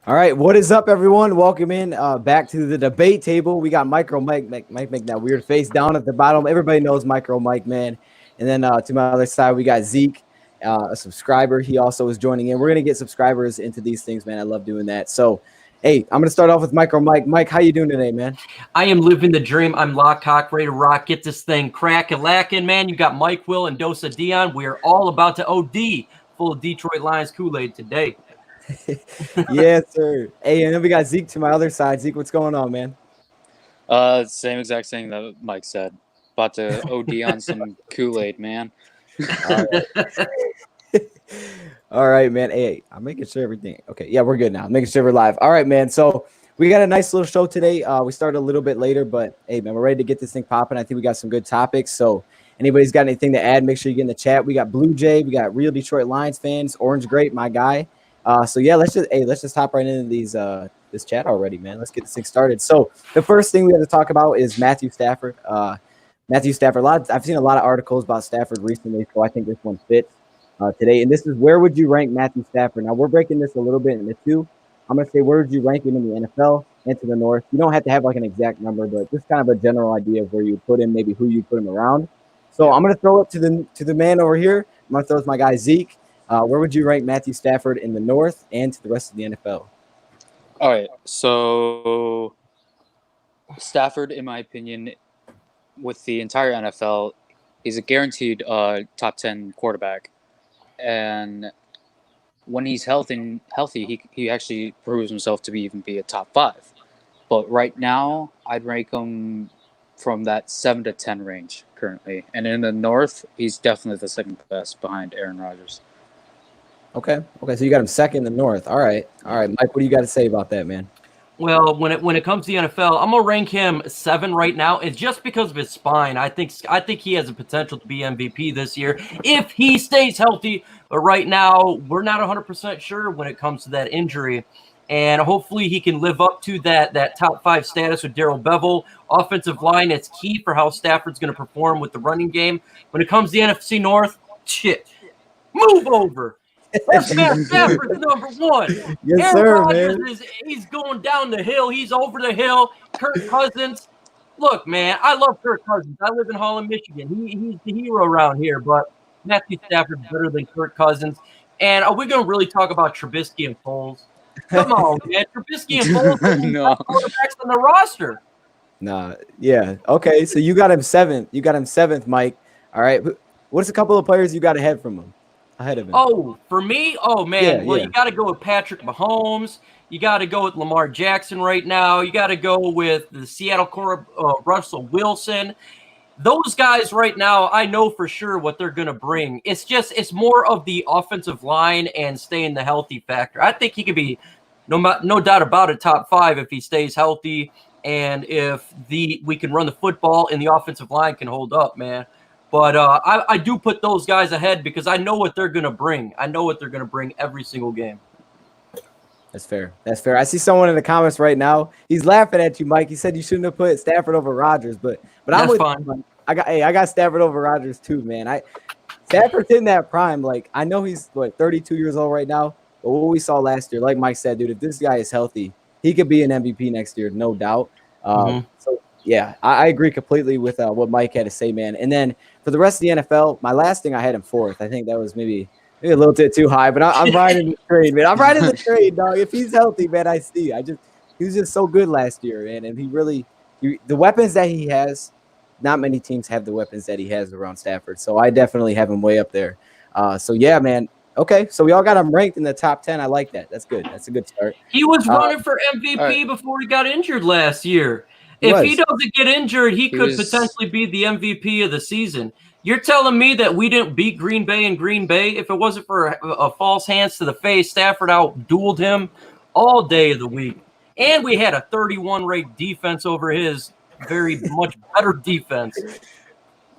All right, what is up, everyone? Welcome in back to the debate table. We got Micro Mike make that weird face down at the bottom. Everybody knows Micro Mike, man. And then to my other side, we got Zeke, a subscriber. He also is joining in. We're gonna get subscribers into these things, man. I love doing that. So, hey, I'm gonna start off with Micro Mike. Mike, how you doing today, man? I am living the dream. I'm lock, cock, ready to rock. Get this thing cracking, lacking, man. You got Mike Will and Dosa Dion. We are all about to OD full of Detroit Lions Kool-Aid today. Yes, sir. Hey, and then we got Zeke to my other side. Zeke, what's going on, man? Same exact thing that Mike said. About to OD on some Kool-Aid, man. All right. All right, man. Hey, I'm making sure everything. Okay, yeah, we're good now. I'm making sure we're live. All right, man. So we got a nice little show today. We started a little bit later, but hey, man, we're ready to get this thing popping. I think we got some good topics. So anybody's got anything to add, make sure you get in the chat. We got Blue Jay, we got real Detroit Lions fans, Orange Grape, my guy. So yeah, let's just hop right into these this chat already, man. Let's get this thing started. So the first thing we have to talk about is Matthew Stafford. Matthew Stafford. I've seen a lot of articles about Stafford recently, so I think this one fits today. And this is, where would you rank Matthew Stafford? Now we're breaking this a little bit into two. I'm gonna say, where would you rank him in the NFL and to the North? You don't have to have like an exact number, but just kind of a general idea of where you put him, maybe who you put him around. So I'm gonna throw it to the man over here. I'm gonna throw it to my guy Zeke. Where would you rank Matthew Stafford in the North and to the rest of the NFL? All right, so Stafford, in my opinion, with the entire NFL, he's a guaranteed top 10 quarterback. And when he's healthy, he actually proves himself to even be a top 5. But right now, I'd rank him from that 7 to 10 range currently. And in the North, he's definitely the second best behind Aaron Rodgers. Okay. So you got him second in the North. All right. Mike, what do you got to say about that, man? Well, when it comes to the NFL, I'm gonna rank him 7 right now. It's just because of his spine. I think he has the potential to be MVP this year if he stays healthy. But right now, we're not 100% sure when it comes to that injury. And hopefully he can live up to that top 5 status with Darrell Bevel. Offensive line, it's key for how Stafford's going to perform with the running game. When it comes to the NFC North, shit, move over. Let's Matt Stafford's number 1. Yes, Aaron sir, Rodgers man. he's going down the hill. He's over the hill. Kirk Cousins. Look, man, I love Kirk Cousins. I live in Holland, Michigan. He's the hero around here, but Matthew Stafford's better than Kirk Cousins. And are we going to really talk about Trubisky and Foles? Come on, man. Trubisky and Foles are the No. best quarterbacks on the roster. Nah, yeah. Okay, so you got him 7th. You got him 7th, Mike. All right. What's a couple of players you got ahead of him? Oh, for me? Oh, man. Yeah. You got to go with Patrick Mahomes. You got to go with Lamar Jackson right now. You got to go with the Seattle core, Russell Wilson. Those guys right now, I know for sure what they're going to bring. It's more of the offensive line and staying the healthy factor. I think he could be, no doubt about it, top 5 if he stays healthy and if we can run the football and the offensive line can hold up, man. But I do put those guys ahead because I know what they're going to bring. I know what they're going to bring every single game. That's fair. I see someone in the comments right now. He's laughing at you, Mike. He said you shouldn't have put Stafford over Rodgers, but I'm That's with fine. you. I got Stafford over Rodgers too, man. Stafford's in that prime. Like, I know he's 32 years old right now, but what we saw last year, like Mike said, dude, if this guy is healthy, he could be an MVP next year, no doubt. So yeah, I agree completely with what Mike had to say, man. And then for the rest of the NFL, my last thing I had him 4th. I think that was maybe a little bit too high, but I'm riding the train, man. I'm riding the train, dog. If he's healthy, man, he was just so good last year, man. And the weapons that he has, not many teams have the weapons that he has around Stafford. So I definitely have him way up there. So yeah, man. Okay, so we all got him ranked in the top 10. I like that. That's good. That's a good start. He was running for MVP before he got injured last year. If he doesn't get injured, he could potentially be the MVP of the season. You're telling me that we didn't beat Green Bay in Green Bay? If it wasn't for a false hands to the face, Stafford out-dueled him all day of the week. And we had a 31 rate defense over his very much better defense.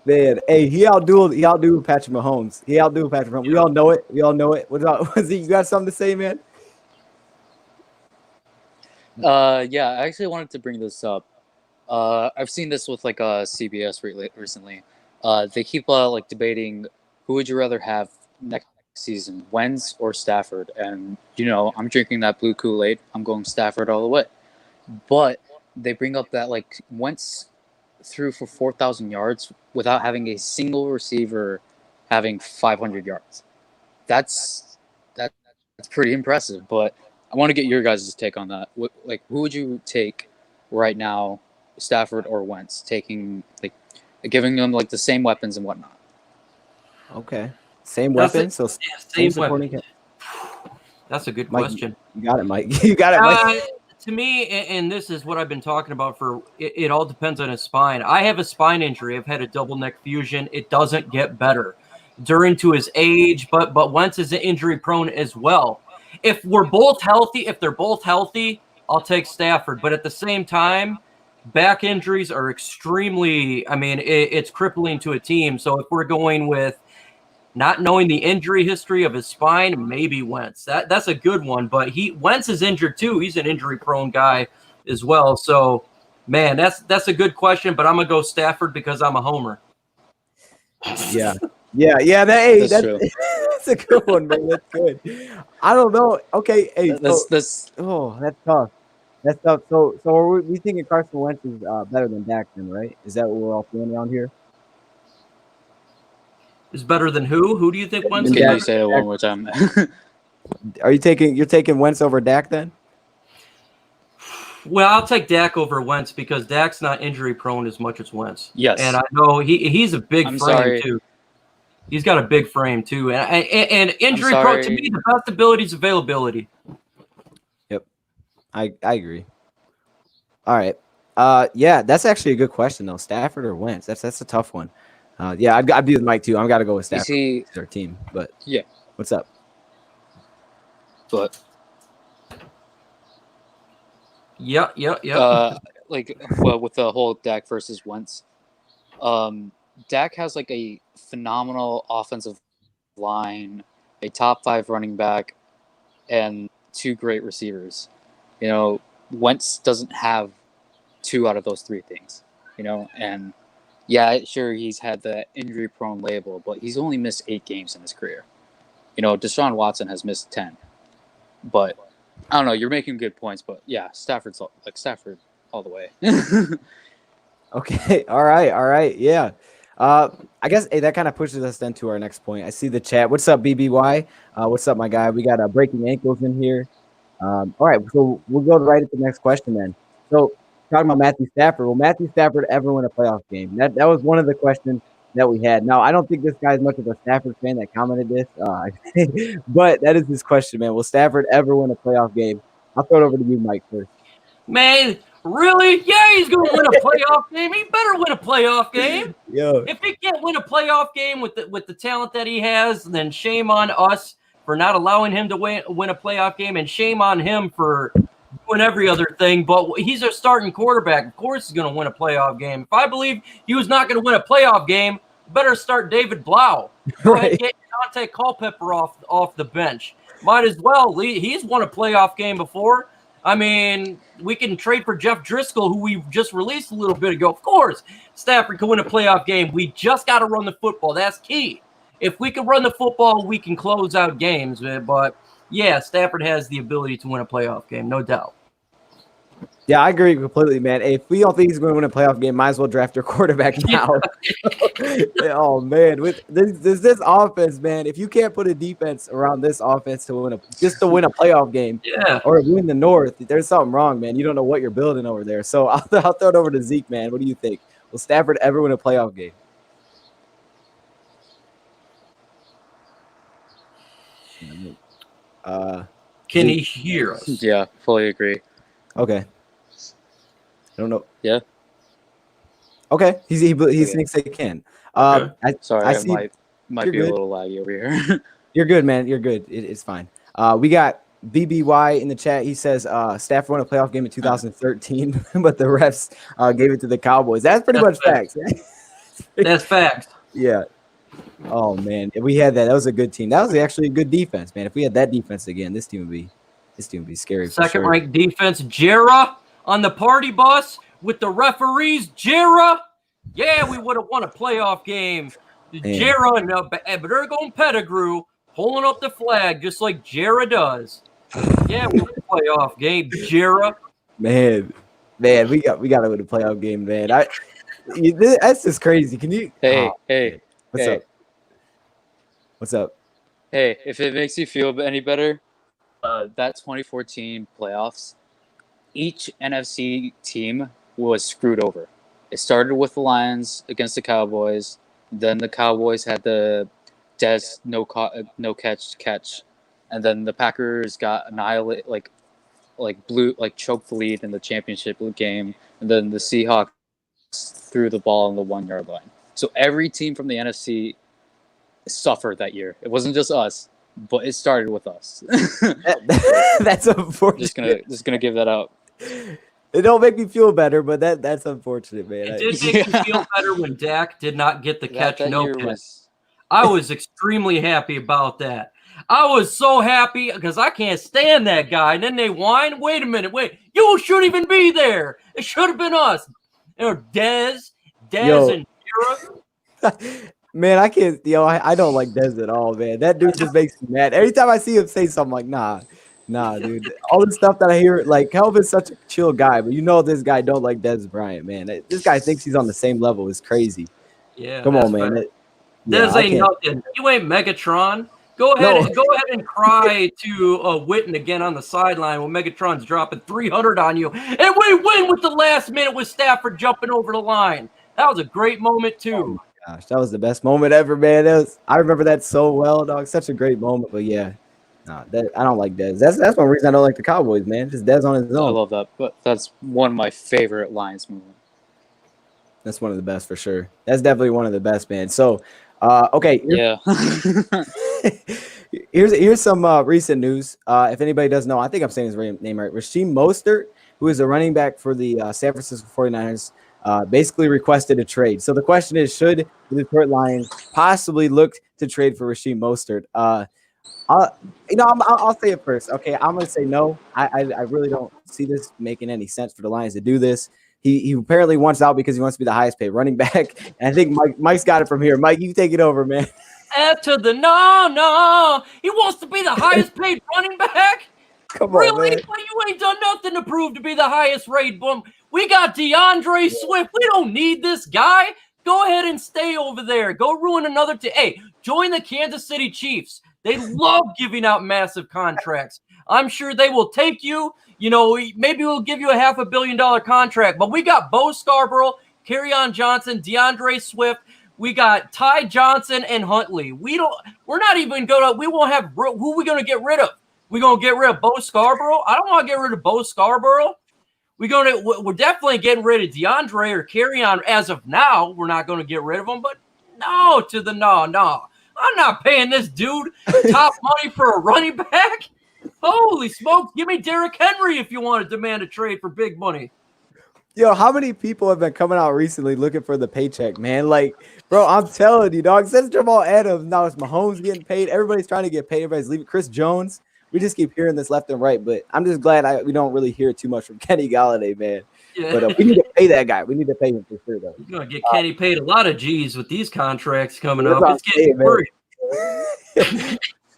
Man, hey, he outdueled Patrick Mahomes. We all know it. What about was he? You got something to say, man? Yeah, I actually wanted to bring this up. I've seen this with CBS recently. They keep debating who would you rather have next season, Wentz or Stafford. And, I'm drinking that blue Kool-Aid. I'm going Stafford all the way. But they bring up that, Wentz threw for 4,000 yards without having a single receiver having 500 yards. That's pretty impressive. But I want to get your guys' take on that. Who would you take right now, Stafford or Wentz, giving them, the same weapons and whatnot? Okay. Same weapon, so same weapon. That's a good question. You got it, Mike. You got it, Mike. To me, and this is what I've been talking about it all depends on his spine. I have a spine injury. I've had a double neck fusion. It doesn't get better during to his age, but Wentz is injury prone as well. If they're both healthy, I'll take Stafford. But at the same time, back injuries are extremely, it's crippling to a team. So if we're going with not knowing the injury history of his spine, maybe Wentz. That's a good one, but Wentz is injured too. He's an injury-prone guy as well. So, man, that's a good question, but I'm going to go Stafford because I'm a homer. Yeah. That's a good one, man. That's good. I don't know. Okay, hey, that's tough. That's tough. So are we thinking Carson Wentz is better than Dak then, right? Is that what we're all feeling around here? Is better than who? Who do you think Wentz is? Can you say it one more time? You're taking Wentz over Dak then? Well, I'll take Dak over Wentz because Dak's not injury prone as much as Wentz. Yes, and I know he's a big frame too. He's got a big frame too, and injury prone to me, the best ability is availability. Yep, I agree. All right, yeah, that's actually a good question though. Stafford or Wentz? That's a tough one. Yeah, I'd be with Mike too. I've got to go with Stafford. It's our team, but yeah. What's up? But yeah. With the whole Dak versus Wentz, Dak has a phenomenal offensive line, a top 5 running back, and 2 great receivers. Wentz doesn't have 2 out of those 3 things. And yeah, sure, he's had the injury-prone label, but he's only missed 8 games in his career. Deshaun Watson has missed 10. But I don't know. You're making good points, but yeah, Stafford all the way. Okay. All right. Yeah. I guess that kind of pushes us then to our next point. I see the chat. What's up, BBY? What's up, my guy? We got breaking ankles in here. All right, so we'll go right into the next question then. So talking about Matthew Stafford. Will Matthew Stafford ever win a playoff game? That was one of the questions that we had. Now, I don't think this guy's much of a Stafford fan that commented this, but that is his question, man. Will Stafford ever win a playoff game? I'll throw it over to you, Mike, first. Man, really? Yeah, he's going to win a playoff game. He better win a playoff game. Yo. If he can't win a playoff game with the talent that he has, then shame on us for not allowing him to win a playoff game, and shame on him for doing every other thing. But he's a starting quarterback. Of course he's going to win a playoff game. If I believe he was not going to win a playoff game, better start David Blau. Go ahead and get Dante Culpepper off the bench. Might as well. He's won a playoff game before. I mean, we can trade for Jeff Driscoll, who we just released a little bit ago. Of course, Stafford can win a playoff game. We just got to run the football. That's key. If we can run the football, we can close out games. But, yeah, Stafford has the ability to win a playoff game, no doubt. Yeah, I agree completely, man. Hey, if we don't think he's going to win a playoff game, might as well draft your quarterback now. Oh, man. With this offense, man, if you can't put a defense around this offense to win a playoff game or win the North, there's something wrong, man. You don't know what you're building over there. So I'll throw it over to Zeke, man. What do you think? Will Stafford ever win a playoff game? Can he hear us? Yeah, fully agree. Okay. I don't know. Yeah. Okay. He thinks they can. Okay. I see, might be a little laggy over here. You're good, man. You're good. It's fine. We got BBY in the chat. He says Stafford won a playoff game in 2013, but the refs gave it to the Cowboys. That's pretty much facts. That's facts. Yeah. Oh man, if we had that was a good team. That was actually a good defense, man. If we had that defense again, this team would be scary. Second-ranked defense, Jera on the party bus with the referees. Jera, yeah, we would have won a playoff game. Jera and Bergon Pettigrew, pulling up the flag just like Jera does. Yeah, we win the playoff game, Jera. Man, we got to win the playoff game, man. That's just crazy. Can you? Hey, man. What's hey. up? What's up? Hey, if it makes you feel any better, that 2014 playoffs, each NFC team was screwed over. It started with the Lions against the Cowboys. Then the Cowboys had the Dez no catch, and then the Packers got annihilated, choked the lead in the championship game, and then the Seahawks threw the ball on the 1 yard line. So every team from the NFC suffered that year. It wasn't just us, but it started with us. That's unfortunate. Just gonna give that out. It don't make me feel better, but that's unfortunate, man. It did make me feel better when Dak did not get the catch. That No year catch. was. I was extremely happy about that. I was so happy because I can't stand that guy. And then they whine. Wait a minute. Wait. You shouldn't even be there. It should have been us. Dez and Jera. Man, I can't. I don't like Dez at all, man. That dude just makes me mad. Every time I see him say something, like, nah, dude. All the stuff that I hear, like, Calvin's such a chill guy, but this guy don't like Dez Bryant, man. This guy thinks he's on the same level. It's crazy. Yeah. Come on, man. Dez ain't nothing. You ain't Megatron. Go ahead and cry to Witten again on the sideline when Megatron's dropping 300 on you, and we win with the last minute with Stafford jumping over the line. That was a great moment too. Oh my gosh, that was the best moment ever, man. I remember that so well, dog. Such a great moment. But yeah, I don't like Dez. That's one reason I don't like the Cowboys, man. Just Dez on his own. I love that, but that's one of my favorite Lions moments. That's one of the best for sure. That's definitely one of the best, man. So, okay, yeah. Here's some recent news. If anybody doesn't know, I think I'm saying his name right. Raheem Mostert, who is a running back for the San Francisco 49ers, basically requested a trade. So the question is, should the Detroit Lions possibly look to trade for Raheem Mostert? I'll say it first. Okay, I'm gonna say no. I really don't see this making any sense for the Lions to do this. He apparently wants out because he wants to be the highest paid running back. And I think Mike's got it from here. Mike, you take it over, man. After the no. He wants to be the highest paid running back? Come on, really? man. Well, you ain't done nothing to prove to be the highest rate. Boom. We got DeAndre Swift. We don't need this guy. Go ahead and stay over there. Go ruin another team. Hey, join the Kansas City Chiefs. They love giving out massive contracts. I'm sure they will take you. Maybe we'll give you a $500 million contract. But we got Bo Scarborough, Kerryon Johnson, DeAndre Swift. We got Ty Johnson and Huntley. We won't have who we going to get rid of? We going to get rid of Bo Scarborough? I don't want to get rid of Bo Scarborough. We're definitely getting rid of DeAndre or Kerryon as of now. We're not going to get rid of him, but no. I'm not paying this dude top money for a running back. Holy smokes. Give me Derrick Henry if you want to demand a trade for big money. Yo, how many people have been coming out recently looking for the paycheck, man? Like, bro, I'm telling you, dog. Since Jamal Adams, now it's Mahomes getting paid. Everybody's trying to get paid. Everybody's leaving. Chris Jones. We just keep hearing this left and right, but I'm just glad we don't really hear too much from Kenny Galladay, man. Yeah. But we need to pay that guy. We need to pay him for sure, though. You're going to get Kenny paid a lot of G's with these contracts coming up. It's getting worried.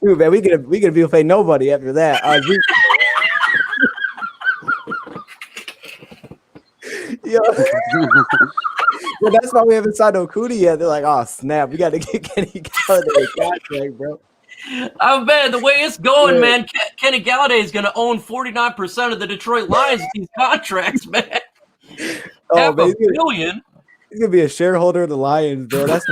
Dude, man, we gonna be pay nobody after that. Yeah, that's why we haven't signed Okuda yet. They're like, oh snap, we got to get Kenny Galladay a contract, bro. Oh man, the way it's going, man, Kenny Galladay is going to own 49% of the Detroit Lions with these contracts, man. $500 million. He's gonna be a shareholder of the Lions, bro. That's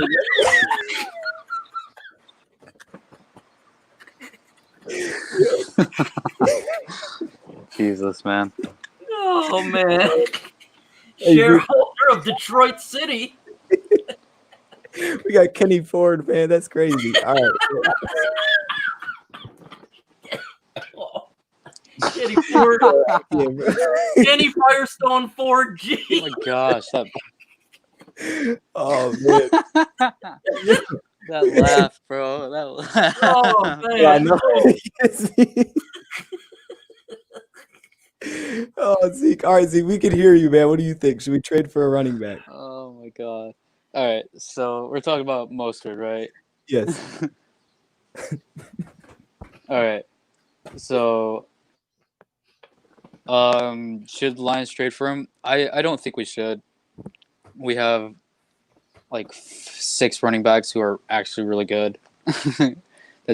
Jesus, man. Oh man. Shareholder of Detroit City. We got Kenny Ford, man. That's crazy. All right. Kenny Ford. Kenny Firestone Ford G. Oh my gosh. Oh man. That laugh, bro. That laugh. Oh man. Yeah, I know. Oh, Zeke. All right, Zeke, we can hear you, man. What do you think? Should we trade for a running back? Oh my god. All right, so we're talking about Mostert, right? Yes. All right. So, should the Lions trade for him? I don't think we should. We have like 6 running backs who are actually really good. That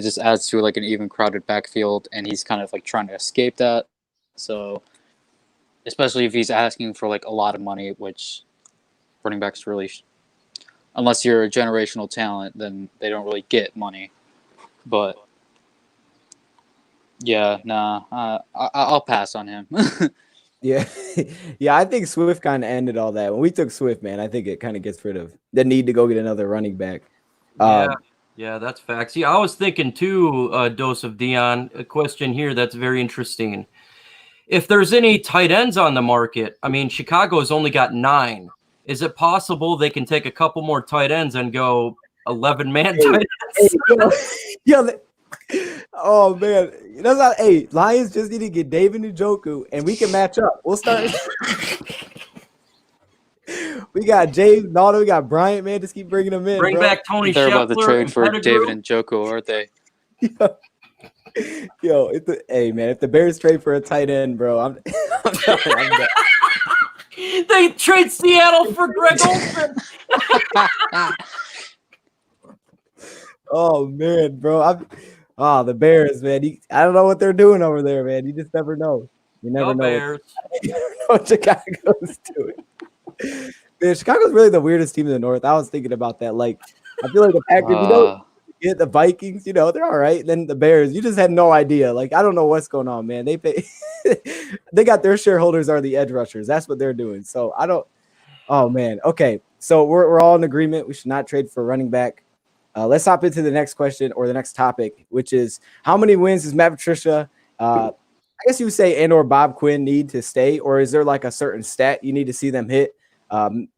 just adds to like an even crowded backfield, and he's kind of like trying to escape that. So, especially if he's asking for like a lot of money, which running backs really, unless you're a generational talent, then they don't really get money. But yeah, nah, I'll pass on him. Yeah, yeah. I think Swift kind of ended all that when we took Swift, man. I think it kind of gets rid of the need to go get another running back. Yeah, yeah, that's facts. Yeah, I was thinking too, Dose of Dion, a question here that's very interesting. If there's any tight ends on the market, I mean, Chicago's only got 9. Is it possible they can take a couple more tight ends and go 11-man tight ends? Oh man, that's not. Hey, Lions just need to get David Njoku, and we can match up. We'll start. We got James Naughton, we got Bryant, man. Just keep bringing them in. Bring bro. back Tony They're about to Scheffler trade and for Pettigrew. David and Njoku, aren't they? Yo, hey man, if the Bears trade for a tight end, bro, I'm done. They trade Seattle for Greg Olsen. Oh man, bro, the Bears, man. I don't know what they're doing over there, man. You just never know. You never know. Bears. You never know what Chicago's doing. Man, Chicago's really the weirdest team in the North. I was thinking about that. Like, I feel like the Packers, get the Vikings, they're all right. Then the Bears, you just had no idea. Like, I don't know what's going on, man. They pay, they got their shareholders are the edge rushers. That's what they're doing. So I don't. Oh man. Okay. So we're all in agreement. We should not trade for running back. Let's hop into the next question or the next topic, which is how many wins does Matt Patricia, I guess you would say, and or Bob Quinn need to stay, or is there like a certain stat you need to see them hit?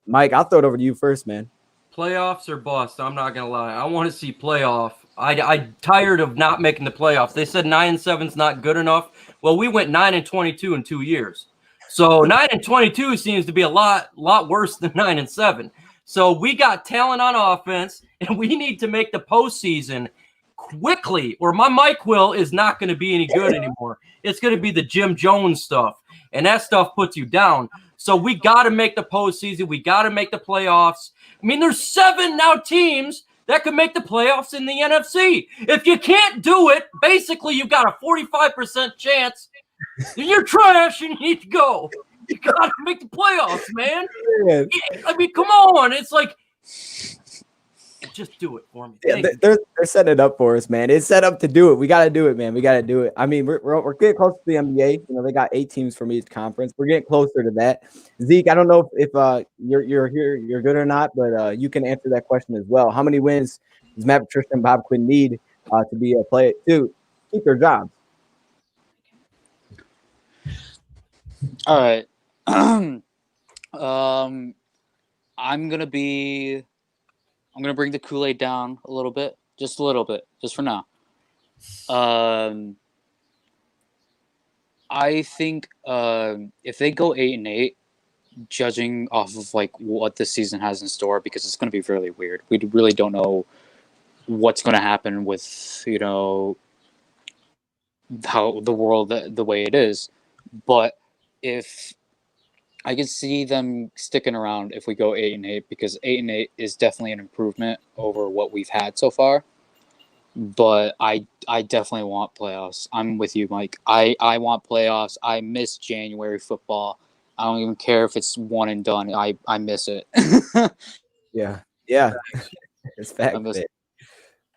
Mike, I'll throw it over to you first, man. Playoffs or bust. I'm not gonna lie. I want to see playoff. I'm tired of not making the playoffs. They said 9-7 is not good enough. Well, we went 9-22 in 2 years. So 9-22 seems to be a lot worse than 9-7. So we got talent on offense, and we need to make the postseason quickly, or my Mike Will is not going to be any good anymore. It's going to be the Jim Jones stuff, and that stuff puts you down. So we got to make the postseason. We got to make the playoffs. I mean, there's 7 now teams that could make the playoffs in the NFC. If you can't do it, basically you've got a 45% chance that you're trash and you need to go. You got to make the playoffs, man. I mean, come on. It's like, just do it for me. Yeah, they're setting it up for us, man. It's set up to do it. We got to do it, man. We got to do it. I mean, we're getting close to the NBA. They got 8 teams from each conference. We're getting closer to that. Zeke, I don't know if you're here, you're good or not, but you can answer that question as well. How many wins does Matt Patricia and Bob Quinn need to be a player to keep their jobs? All right. I'm gonna bring the Kool-Aid down a little bit, just for now. I think if they go 8-8, judging off of like what this season has in store, because it's going to be really weird. We really don't know what's going to happen with how the world the way it is. But if I can see them sticking around if we go 8-8, because 8-8 is definitely an improvement over what we've had so far. But I definitely want playoffs. I'm with you, Mike. I want playoffs. I miss January football. I don't even care if it's one and done. I miss it. Yeah. It's facts.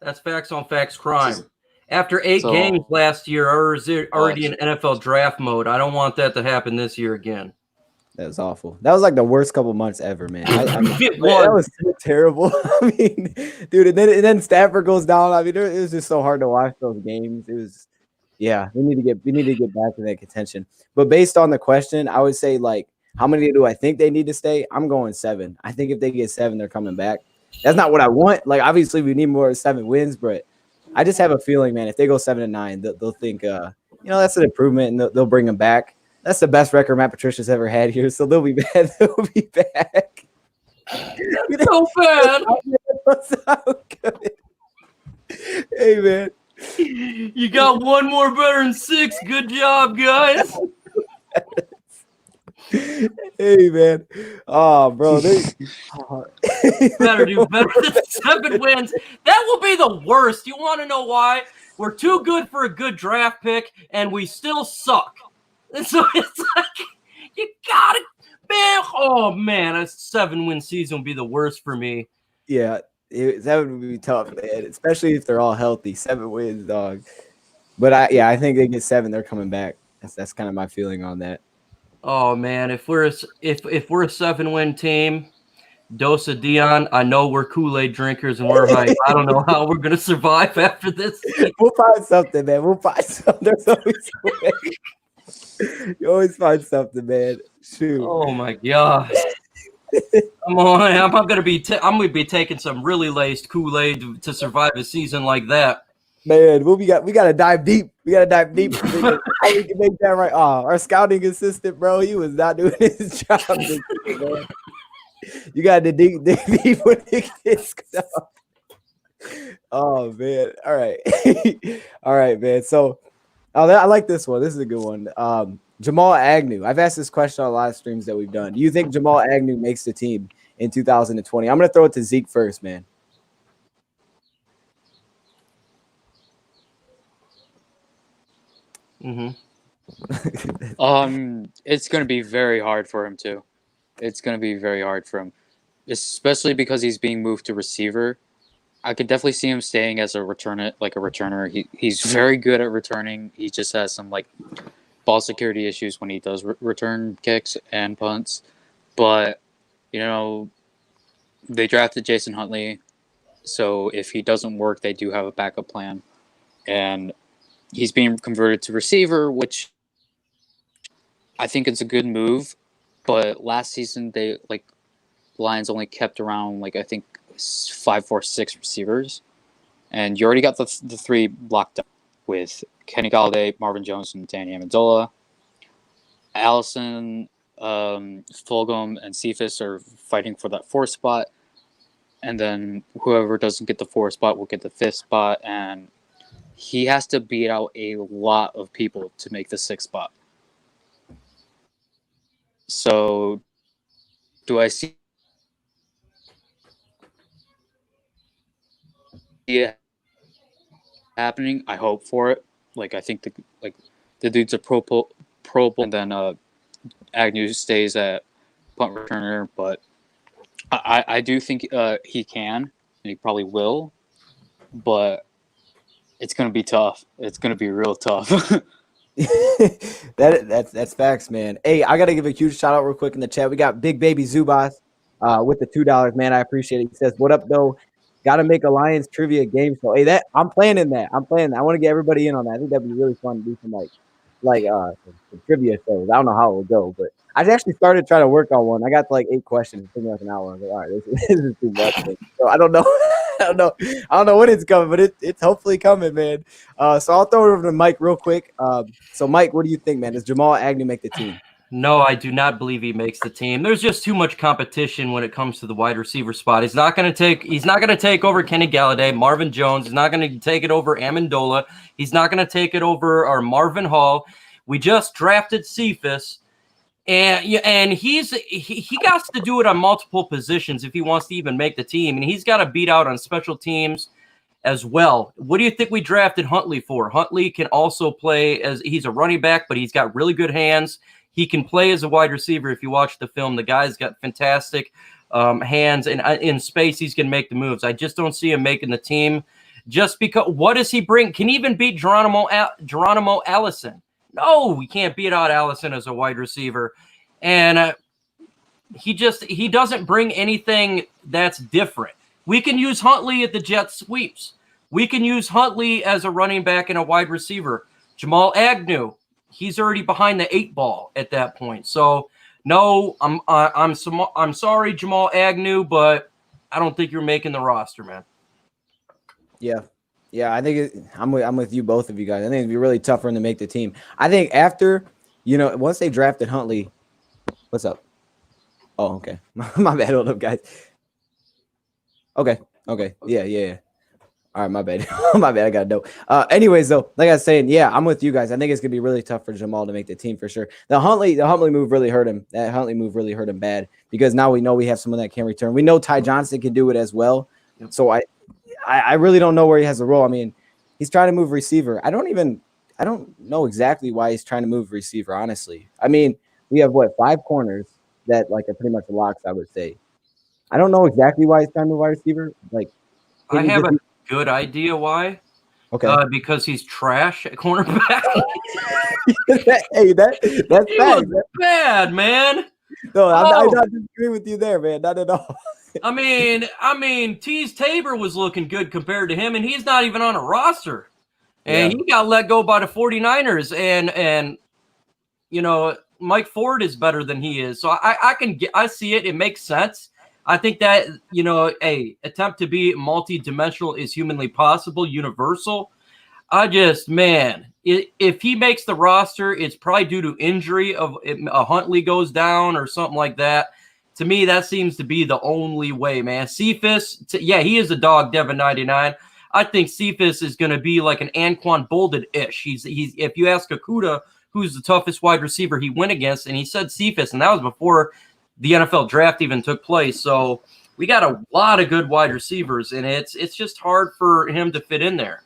That's facts on facts crime. After 8 games last year, already in NFL draft mode. I don't want that to happen this year again. That's awful. That was like the worst couple months ever, man. That was so terrible. I mean, dude, and then Stafford goes down. I mean, it was just so hard to watch those games. It was, yeah. We need to get back to that contention. But based on the question, I would say, like, how many do I think they need to stay? I'm going 7. I think if they get 7, they're coming back. That's not what I want. Like, obviously, we need more 7 wins, but I just have a feeling, man, if they go 7-9, they'll think, that's an improvement, and they'll bring them back. That's the best record Matt Patricia's ever had here, so they'll be back. They'll be back. So bad. So good. Hey, man. You got one more better than 6. Good job, guys. Hey, man. Oh, bro. Better do better than 7 wins. That will be the worst. You want to know why? We're too good for a good draft pick, and we still suck. And so it's like, you got to, man. Oh, man. A 7-win season would be the worst for me. Yeah, that would be tough, man, especially if they're all healthy. 7 wins, dog. But I think they get 7, they're coming back. That's kind of my feeling on that. Oh man, if we're a 7-win team, dose of Dion, I know we're Kool-Aid drinkers and we're hype. I don't know how we're gonna survive after this. We'll find something, man. We'll find something. There's always a way. You always find something, man. Shoot. Oh my god. Come on, I'm gonna be taking some really laced Kool-Aid to survive a season like that. Man, we gotta dive deep. We gotta dive deep. How we can make that right. Oh, our scouting assistant, bro, he was not doing his job. Man. You gotta dig deep when it gets stuff. Oh man. All right. All right, man. So I like this one. This is a good one. Jamal Agnew. I've asked this question on a lot of streams that we've done. Do you think Jamal Agnew makes the team in 2020? I'm gonna throw it to Zeke first, man. It's going to be very hard for him too. It's going to be very hard for him, especially because he's being moved to receiver. I could definitely see him staying as a returner. He's very good at returning. He just has some like ball security issues when he does return kicks and punts. But they drafted Jason Huntley, so if he doesn't work, they do have a backup plan, and he's being converted to receiver, which I think it's a good move. But last season, the Lions only kept around I think 5, 4, 6 receivers, and you already got the 3 locked up with Kenny Galladay, Marvin Jones, and Danny Amendola. Allison, Fulgham, and Cephas are fighting for that 4th spot, and then whoever doesn't get the 4th spot will get the 5th spot, and he has to beat out a lot of people to make the 6th spot. So, do I see it happening? I hope for it. I think the dude's a pro bowl, and then Agnew stays at punt returner. But I do think he can, and he probably will. But it's going to be tough. It's going to be real tough. That's facts, man. Hey, I gotta give a huge shout out real quick in the chat. We got Big Baby Zubas with the $2, man. I appreciate it. He says, "What up, though? Got to make a Lions trivia game show." Hey, I'm playing in that. I want to get everybody in on that. I think that'd be really fun to do some some trivia shows. I don't know how it will go, but I actually started trying to work on one. I got 8 questions. It took me an hour. I was like, all right, this is too much. So I don't know. I don't know when it's coming, but it's hopefully coming, man. So I'll throw it over to Mike real quick. So Mike, what do you think, man? Does Jamal Agnew make the team? No, I do not believe he makes the team. There's just too much competition when it comes to the wide receiver spot. He's not going to take over Kenny Galladay, Marvin Jones. He's not going to take it over Amendola. He's not going to take it over our Marvin Hall. We just drafted Cephas, and he got to do it on multiple positions if he wants to even make the team, and he's got to beat out on special teams as well. What do you think we drafted Huntley for? Huntley can also play he's a running back, but he's got really good hands. He can play as a wide receiver. If you watch the film, the guy's got fantastic hands, and in space, he's going to make the moves. I just don't see him making the team just because. What does he bring? Can he even beat Geronimo Allison? No, we can't beat out Allison as a wide receiver. And he doesn't bring anything that's different. We can use Huntley at the jet sweeps. We can use Huntley as a running back and a wide receiver. Jamal Agnew, he's already behind the 8 ball at that point. So no, I'm sorry, Jamal Agnew, but I don't think you're making the roster, man. Yeah, I think I'm with you, both of you guys. I think it'd be really tough for him to make the team. I think after, once they drafted Huntley, what's up? Oh, okay. My bad. Hold up, guys. Okay. Yeah. All right, my bad. My bad. I got to know. Anyways, though, like I was saying, yeah, I'm with you guys. I think it's gonna be really tough for Jamal to make the team for sure. The Huntley move really hurt him. That Huntley move really hurt him bad because now we know we have someone that can return. We know Ty Johnson can do it as well. Yep. So I really don't know where he has a role. I mean, he's trying to move receiver. I don't know exactly why he's trying to move receiver. Honestly, I mean, we have 5 corners that like are pretty much locks. I would say. I don't know exactly why he's trying to move wide receiver. Like, I can you have just a good idea why. okay? Because he's trash at cornerback. Hey, that's He facts. was bad, man. No, I'm Oh. not disagreeing with you there, man. Not at all. I mean, Tease Tabor was looking good compared to him, and he's not even on a roster. And Yeah. he got let go by the 49ers, and Mike Ford is better than he is. So I see it. It makes sense. I think that, attempt to be multi-dimensional is humanly possible, universal. If he makes the roster, it's probably due to injury of a Huntley goes down or something like that. To me, that seems to be the only way, man. Cephas, he is a dog, Devin 99. I think Cephas is going to be like an Anquan Boldin-ish. He's if you ask Okuda who's the toughest wide receiver he went against, and he said Cephas, and that was before the NFL draft even took place. So we got a lot of good wide receivers, and it's just hard for him to fit in there.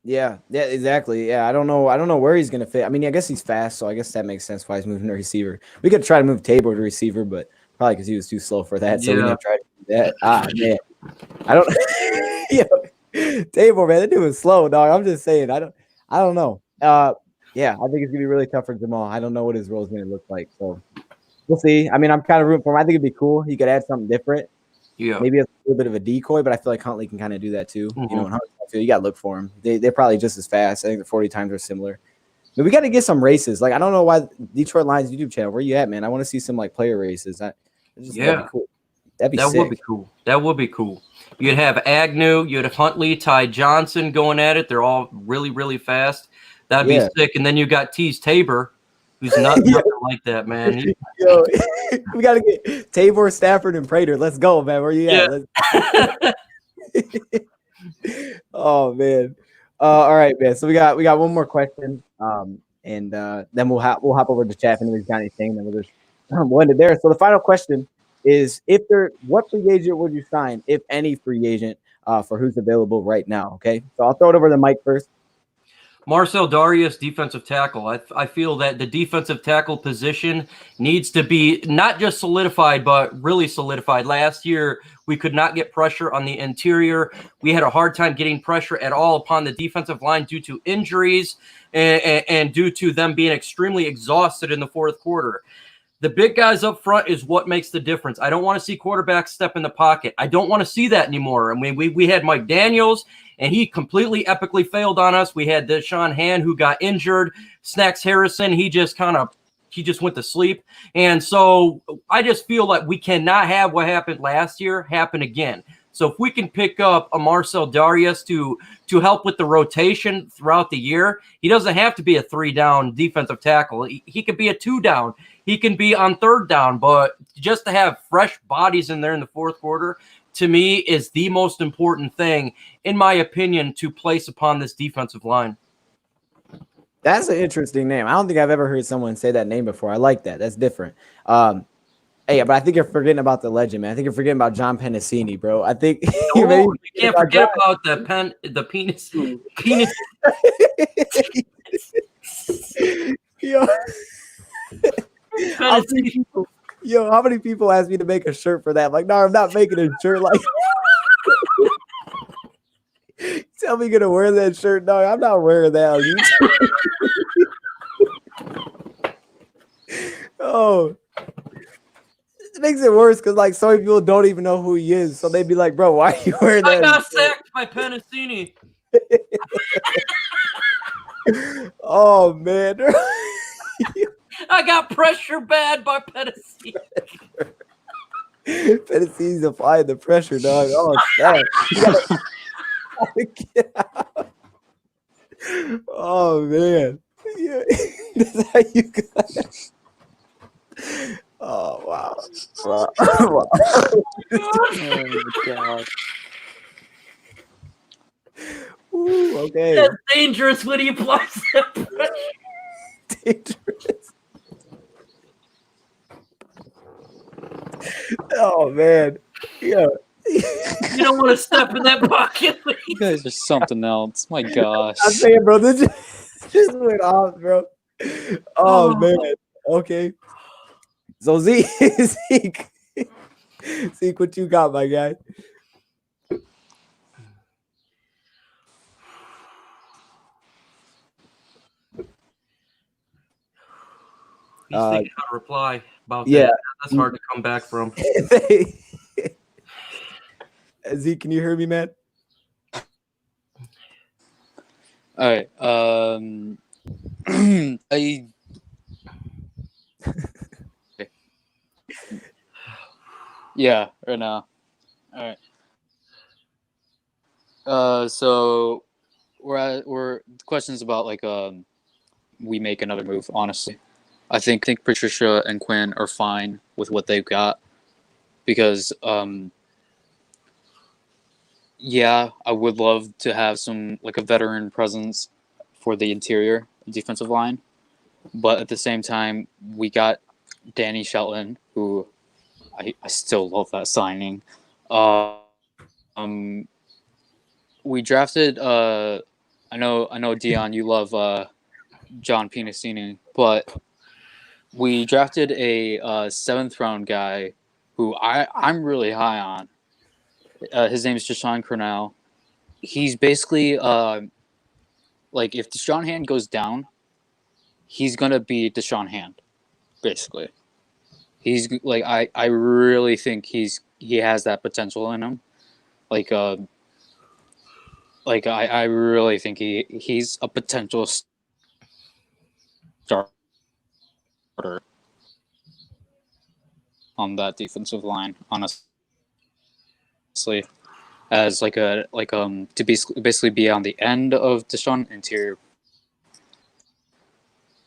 Yeah, exactly. Yeah, I don't know where he's gonna fit. I mean, I guess he's fast, so I guess that makes sense why he's moving to receiver. We could try to move Tabor to receiver, but probably because he was too slow for that. So we didn't try to do that. Man, I don't. Tabor, man, that dude was slow, dog. I'm just saying. I don't know. Yeah, I think it's gonna be really tough for Jamal. I don't know what his role is gonna look like, so we'll see. I mean, I'm kind of rooting for him. I think it'd be cool. He could add something different. Yeah, maybe a little bit of a decoy, but I feel like Huntley can kind of do that too. Mm-hmm. In Huntley, you got to look for him. They're probably just as fast. I think the 40 times are similar. But we got to get some races. Like, I don't know why Detroit Lions YouTube channel. Where you at, man? I want to see some like player races. That'd be cool. That'd be sick. Would be cool. That would be cool. You'd have Agnew, you'd have Huntley, Ty Johnson going at it. They're all really, really fast. That'd be sick. And then you got Tease Tabor, who's nothing like that, man. Yo, we got to get Tabor, Stafford, and Prater. Let's go, man. Where you at? Oh, man. All right, man. So we got one more question, and then we'll hop over to chat if anybody's got anything. Then we'll just end it there. So the final question is: what free agent would you sign, if any free agent, for who's available right now? Okay, so I'll throw it over to Mike first. Marcel Darius, defensive tackle. I feel that the defensive tackle position needs to be not just solidified, but really solidified. Last year, we could not get pressure on the interior. We had a hard time getting pressure at all upon the defensive line due to injuries and due to them being extremely exhausted in the fourth quarter. The big guys up front is what makes the difference. I don't want to see quarterbacks step in the pocket. I don't want to see that anymore. I mean, we had Mike Daniels, and he completely epically failed on us. We had Deshaun Hand, who got injured. Snacks Harrison, he just went to sleep. And so I just feel like we cannot have what happened last year happen again. So if we can pick up a Marcel Darius to help with the rotation throughout the year, he doesn't have to be a 3-down defensive tackle. He could be a 2-down. He can be on 3rd down. But just to have fresh bodies in there in the fourth quarter, to me, is the most important thing, in my opinion, to place upon this defensive line. That's an interesting name. I don't think I've ever heard someone say that name before. I like that. That's different. Hey, but I think you're forgetting about the legend, man. I think you're forgetting about John Pennicini, bro. I think you can't forget about the penis. How many people ask me to make a shirt for that? I'm like, no, I'm not making a shirt like tell me you're gonna wear that shirt. No, I'm not wearing that on YouTube. Oh, it makes it worse because like so many people don't even know who he is. So they'd be like, bro, why are you wearing that? I got sacked by Pennicini. Oh man. I got pressure bad by Pennicini. Pennicini's applying the pressure, dog. Oh, snap. Get out. Oh man. Yeah. That's how you got it. Oh wow. Wow. Oh my god. Ooh, okay. That's dangerous when he applies that pressure. Dangerous. Oh man. Yeah. You don't want to step in that pocket. You guys are something else. My gosh. I'm saying, bro, this just went off, bro. Oh man. Okay. So Zeke, Zeke, what you got, my guy? He's thinking how to reply about yeah. that. That's hard to come back from. Zeke, can you hear me, man? All right. Yeah, right now. All right. So we're questions about like we make another move. Honestly, I think Patricia and Quinn are fine with what they've got because yeah, I would love to have some like a veteran presence for the interior defensive line, but at the same time we got Danny Shelton, who I still love that signing. We drafted. I know, Dion, you love John Pinacini, but we drafted a seventh round guy who I'm really high on. His name is Deshaun Cornell. He's basically like if Deshaun Hand goes down, he's gonna be Deshaun Hand, basically. He's like I really think he has that potential in him. Like I really think he's a potential starter on that defensive line, honestly. As like to basically be on the end of Deshaun interior.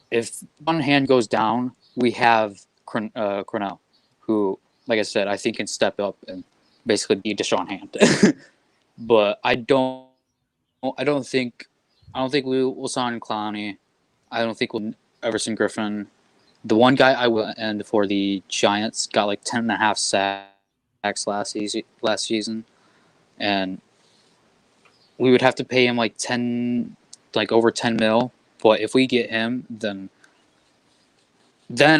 If one hand goes down, we have Cornell, who, like I said, I think can step up and basically be Deshaun Hand. But I don't think we will sign Clowney. I don't think we'll Everson Griffin. The one guy I will end for the Giants got like 10.5 sacks last season, and we would have to pay him like over 10 mil. But if we get him, then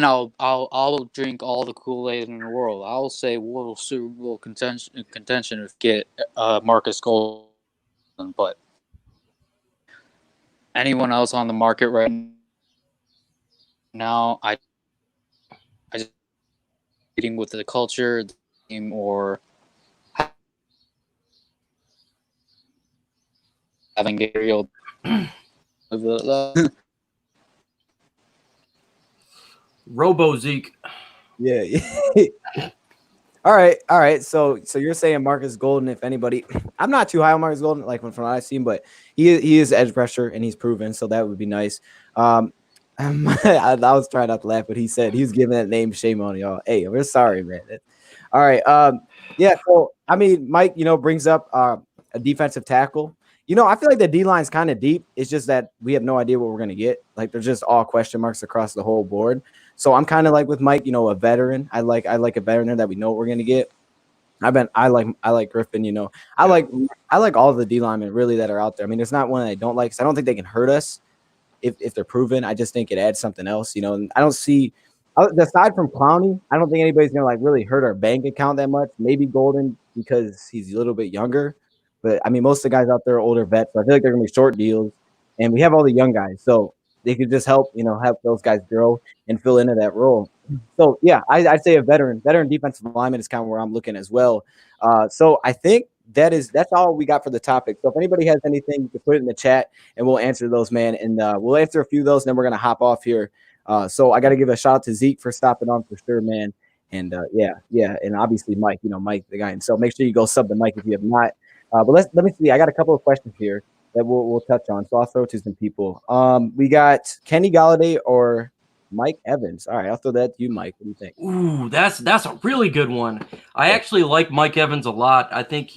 I'll drink all the Kool-Aid in the world. I'll say we'll Super Bowl contention if get Marcus Golden, but anyone else on the market right now, I just getting with the culture, the team, or having a real. Robo Zeke. Yeah. All right. So you're saying Marcus Golden, if anybody, I'm not too high on Marcus Golden, like from what I've seen, but he is edge pressure and he's proven, so that would be nice. I was trying not to laugh, but he said he was giving that name shame on y'all. Hey, we're sorry, man. All right. Yeah. So I mean, Mike, brings up a defensive tackle. I feel like the D line's kind of deep. It's just that we have no idea what we're gonna get. Like they're just all question marks across the whole board. So I'm kind of like with Mike, a veteran. I like a veteran there that we know what we're gonna get. I like Griffin. I like all the D linemen really that are out there. I mean, there's not one I don't like. 'Cause I don't think they can hurt us if they're proven. I just think it adds something else. And I don't see aside from Clowney, I don't think anybody's gonna like really hurt our bank account that much. Maybe Golden because he's a little bit younger, but I mean most of the guys out there are older vets. So I feel like they're gonna be short deals, and we have all the young guys, so they could just help help those guys grow and fill into that role. So yeah, I'd say a veteran defensive lineman is kind of where I'm looking as well. So I think that's all we got for the topic. So if anybody has anything, you can put it in the chat and we'll answer those, man. And we'll answer a few of those, and then we're gonna hop off here. So I got to give a shout out to Zeke for stopping on for sure, man. And yeah, and obviously Mike, Mike the guy. And so make sure you go sub to Mike if you have not. But let me see. I got a couple of questions here that we'll touch on. So I'll throw to some people. We got Kenny Galladay or Mike Evans. All right, I'll throw that to you, Mike. What do you think? Ooh, that's a really good one. I actually like Mike Evans a lot. I think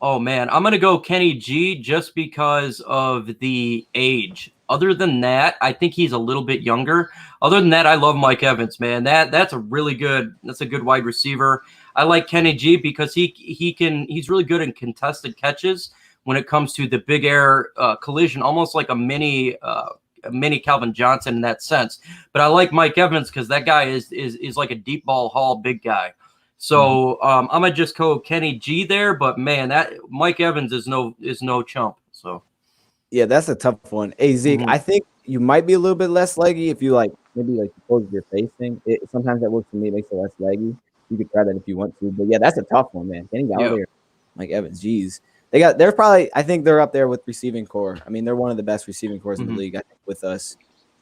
Oh, man, I'm going to go Kenny G just because of the age. Other than that, I think he's a little bit younger. Other than that, I love Mike Evans, man. That's a good wide receiver. I like Kenny G because he's really good in contested catches when it comes to the big air collision, almost like a mini Calvin Johnson in that sense. But I like Mike Evans because that guy is like a deep ball haul big guy. So I'm gonna just go Kenny G there, but man, that Mike Evans is no chump. So Yeah, that's a tough one. Hey Zeke, I think you might be a little bit less leggy if you maybe close your face thing. Sometimes that works for me, it makes it less leggy. You could try that if you want to, but yeah, that's a tough one, man. Kenny Galladay, Mike Evans, geez, they're probably, I think they're up there with receiving core. I mean, they're one of the best receiving cores in the league. I think with us.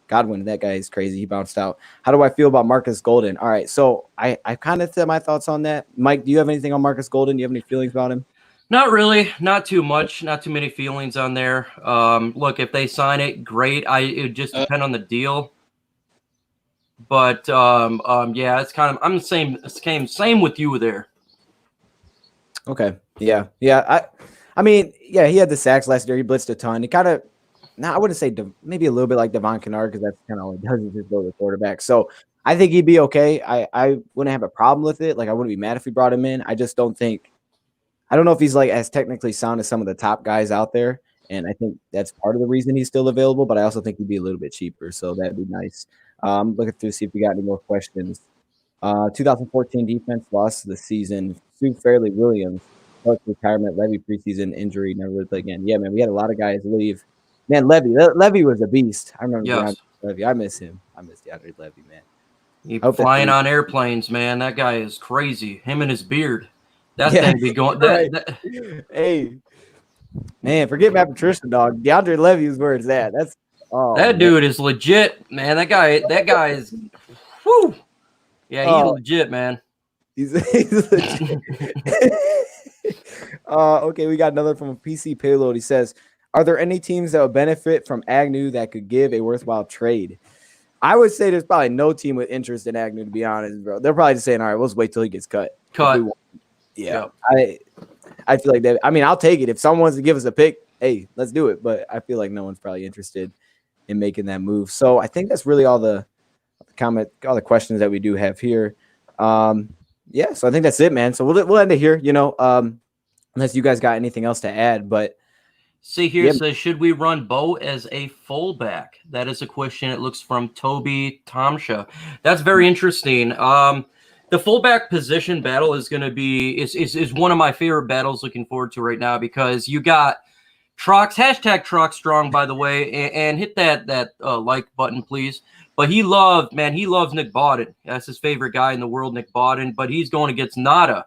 Godwin, that guy is crazy. He bounced out. How do I feel about Marcus Golden? All right, so I kind of said my thoughts on that. Mike, do you have anything on Marcus Golden? Do you have any feelings about him? Not really, not too much, not too many feelings on there. Look, if they sign it, great. It would just depend on the deal. But yeah, it's kind of I'm the same with you there. Okay, yeah. I mean, yeah, he had the sacks last year. He blitzed a ton. He kind of. Now, I wouldn't say maybe a little bit like Devon Kennard because that's kind of all he does is just go to the quarterback. So I think he'd be okay. I wouldn't have a problem with it. Like I wouldn't be mad if we brought him in. I just don't think – I don't know if he's as technically sound as some of the top guys out there, and I think that's part of the reason he's still available, but I also think he'd be a little bit cheaper, so that'd be nice. Looking through to see if we got any more questions. 2014 defense lost the season. Sue Fairley Williams, post retirement, Levy preseason injury, never would play again. Yeah, man, we had a lot of guys leave. Man, Levy was a beast. I remember Levy. I miss him. I miss DeAndre Levy, man. He flying on airplanes, man. That guy is crazy. Him and his beard. That thing be going. Hey, man, forget Matt Patricia, dog. DeAndre Levy is where it's at. That dude is legit, man. That guy is. Whoo. Yeah, he's legit, man. He's legit. Okay, we got another from a PC Payload. He says, are there any teams that would benefit from Agnew that could give a worthwhile trade? I would say there's probably no team with interest in Agnew, to be honest, bro. They're probably just saying, all right, we'll just wait till he gets cut. Yeah. I feel like that. I mean, I'll take it. If someone wants to give us a pick, hey, let's do it. But I feel like no one's probably interested in making that move. So I think that's really all the questions that we do have here. Yeah, so I think that's it, man. So we'll end it here, unless you guys got anything else to add. But see here, says, should we run Bo as a fullback? That is a question. It looks from Toby Tomsha. That's very interesting. The fullback position battle is going to be is one of my favorite battles. Looking forward to right now because you got Trox, hashtag Trox Strong, by the way, and hit that like button, please. But he loves Nick Bawden. That's his favorite guy in the world, Nick Bawden. But he's going against Nada.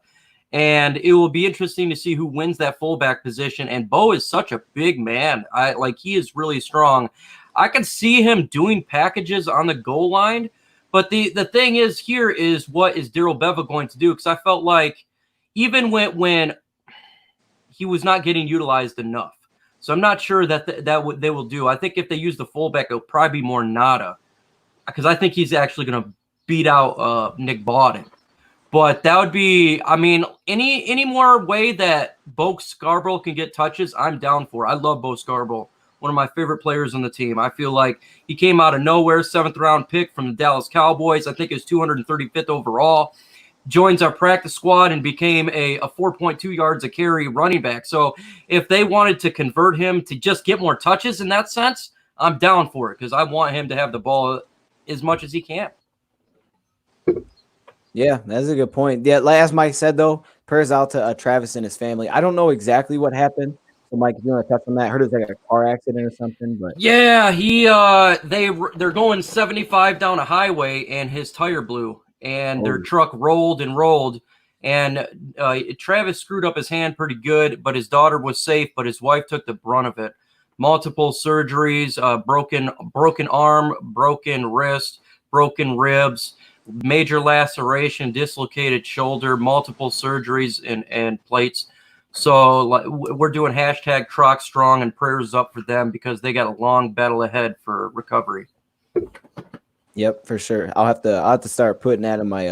And it will be interesting to see who wins that fullback position. And Bo is such a big man. He is really strong. I can see him doing packages on the goal line. But the thing is what is Daryl Beva going to do? Because I felt like even when he was not getting utilized enough. So I'm not sure that what they will do. I think if they use the fullback, it'll probably be more Nada. Because I think he's actually going to beat out Nick Bawden. But that would be, I mean, any more way that Bo Scarborough can get touches, I'm down for. I love Bo Scarborough, one of my favorite players on the team. I feel like he came out of nowhere, 7th-round pick from the Dallas Cowboys. I think it was 235th overall. Joins our practice squad and became a 4.2 yards a carry running back. So if they wanted to convert him to just get more touches in that sense, I'm down for it because I want him to have the ball as much as he can. Yeah, that's a good point. Yeah, as Mike said, though, prayers out to Travis and his family. I don't know exactly what happened. So, Mike, if you want to touch on that, I heard it was like a car accident or something. But yeah, they're going 75 down a highway, and his tire blew, and their truck rolled, and Travis screwed up his hand pretty good, but his daughter was safe, but his wife took the brunt of it. Multiple surgeries, broken arm, broken wrist, broken ribs. Major laceration, dislocated shoulder, multiple surgeries and plates. So we're doing hashtag Trox Strong and prayers up for them because they got a long battle ahead for recovery. Yep, for sure. I'll have to start putting that on my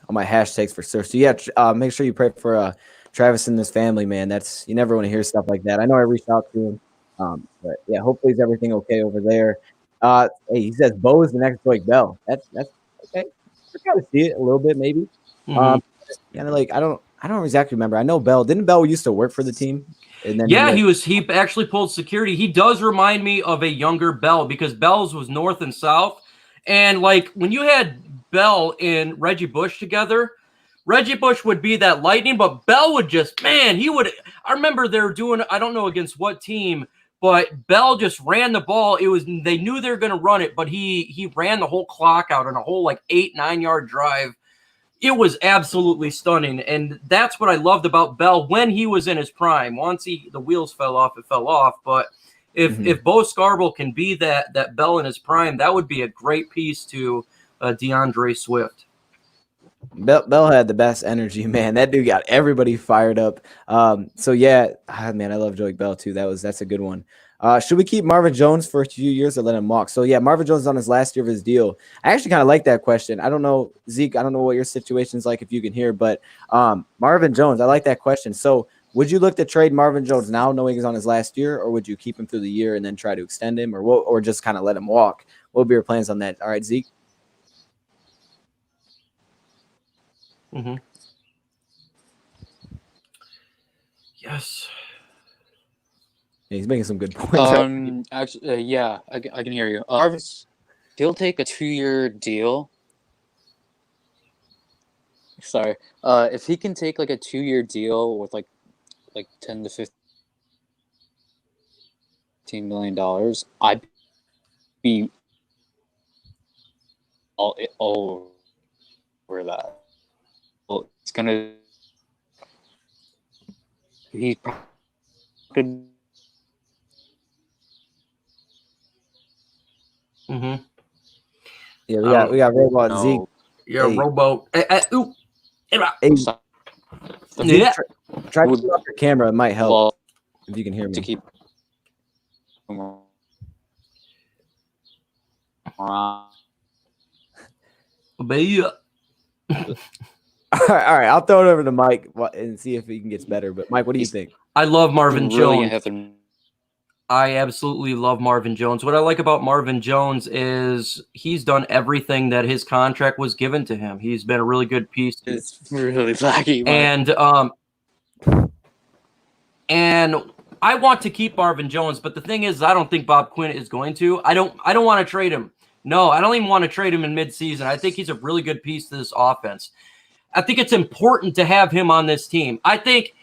hashtags for sure. So yeah, make sure you pray for Travis and his family, man. That's you never want to hear stuff like that. I know I reached out to him, but yeah, hopefully is everything okay over there. Hey, he says Bo is the next Blake Bell. That's okay. I kind of see it a little bit, maybe. Mhm. Kind of like I don't exactly remember. I know Bell didn't Bell used to work for the team, and then Yeah, he actually pulled security. He does remind me of a younger Bell because Bell's was north and south. And like when you had Bell and Reggie Bush together, Reggie Bush would be that lightning, but Bell would just, man, he would. I remember they were doing, I don't know against what team, but Bell just ran the ball. It was, they knew they were going to run it, but he ran the whole clock out on a whole like 8-9 yard drive. It was absolutely stunning, and that's what I loved about Bell when he was in his prime. Once the wheels fell off, it fell off. But if Bo Scarborough can be that Bell in his prime, that would be a great piece to DeAndre Swift. Bell had the best energy, man. That dude got everybody fired up. So yeah, man, I love Joey Bell too. That's a good one. Should we keep Marvin Jones for a few years or let him walk? So yeah, Marvin Jones is on his last year of his deal. I actually kind of like that question. I don't know, Zeke, I don't know what your situation's like if you can hear, but Marvin Jones, I like that question. So would you look to trade Marvin Jones now knowing he's on his last year, or would you keep him through the year and then try to extend him, or just kind of let him walk? What would be your plans on that? All right, Zeke. Mm-hmm. Yes. Yeah, he's making some good points. Actually, yeah, I can hear you. Marvin's, he'll take a 2-year deal. Sorry, if he can take like a 2-year deal with like $10 to $15 million, I'd be all over that. Well, it's gonna. He could. Mm-hmm. Yeah, we got Robot Zeke. Yeah, Hey. Robo. Hey, Yeah. try to turn off your camera. It might help if you can hear me. To keep around. All right. I'll throw it over to Mike and see if he can get better. But Mike, what do you think? I love Marvin Really Jones. I absolutely love Marvin Jones. What I like about Marvin Jones is he's done everything that his contract was given to him. He's been a really good piece. It's really laggy. And I want to keep Marvin Jones, but the thing is, I don't think Bob Quinn is going to. I don't want to trade him. No, I don't even want to trade him in midseason. I think he's a really good piece to this offense. I think it's important to have him on this team. I think